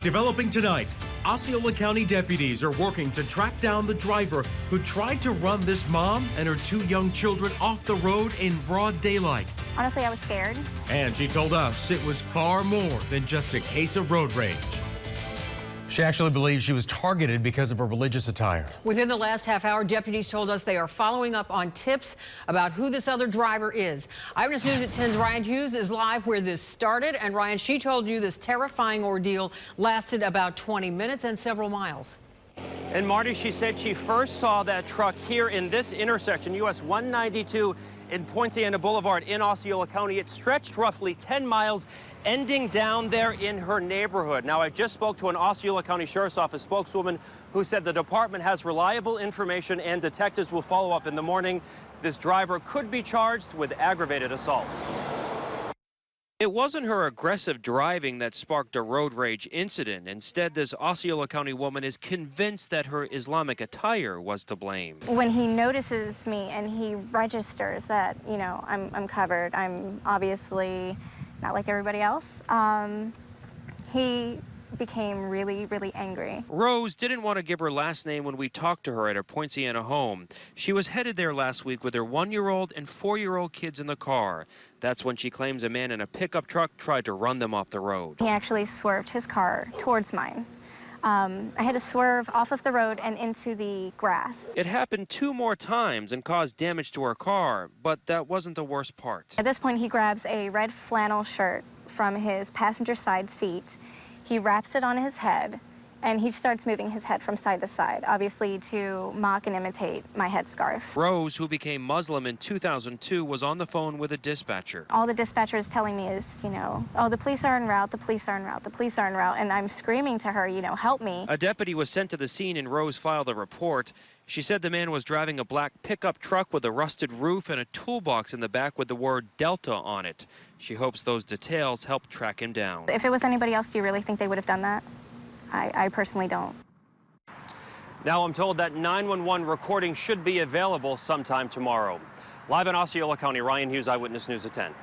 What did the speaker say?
Developing tonight, Osceola County deputies are working to track down the driver who tried to run this mom and her 2 young children off the road in broad daylight. Honestly, I was scared. And she told us it was far more than just a case of road rage. She actually believes she was targeted because of her religious attire. Within the last half hour, deputies told us they are following up on tips about who this other driver is. Eyewitness News at 10's Ryan Hughes is live where this started. And Ryan, she told you this terrifying ordeal lasted about 20 minutes and several miles. And Marty, she said she first saw that truck here in this intersection, US 192 in Poinciana Boulevard in Osceola County. It stretched roughly 10 miles, ending down there in her neighborhood. Now, I just spoke to an Osceola County Sheriff's Office spokeswoman who said the department has reliable information and detectives will follow up in the morning. This driver could be charged with aggravated assault. It wasn't her aggressive driving that sparked a road rage incident. Instead, this Osceola County woman is convinced that her Islamic attire was to blame. When he notices me and he registers that, you know, I'm covered, I'm obviously not like everybody else, he became really angry. Rose didn't want to give her last name when we talked to her at her Poinciana home. She was headed there last week with her 1-year-old and 4-year-old kids in the car. That's when she claims a man in a pickup truck tried to run them off the road. He actually swerved his car towards mine. I had to swerve off of the road and into the grass. It happened 2 more times and caused damage to her car, but that wasn't the worst part. At this point, he grabs a red flannel shirt from his passenger side seat. He wraps it on his head, and he starts moving his head from side to side, obviously to mock and imitate my headscarf. Rose, who became Muslim in 2002, was on the phone with a dispatcher. All the dispatcher is telling me is, you know, oh, the police are en route, the police are en route, the police are en route, and I'm screaming to her, you know, help me. A deputy was sent to the scene and Rose filed a report. She said the man was driving a black pickup truck with a rusted roof and a toolbox in the back with the word Delta on it. She hopes those details help track him down. If it was anybody else, do you really think they would have done that? I personally don't. Now I'm told that 911 recording should be available sometime tomorrow. Live in Osceola County, Ryan Hughes, Eyewitness News at 10.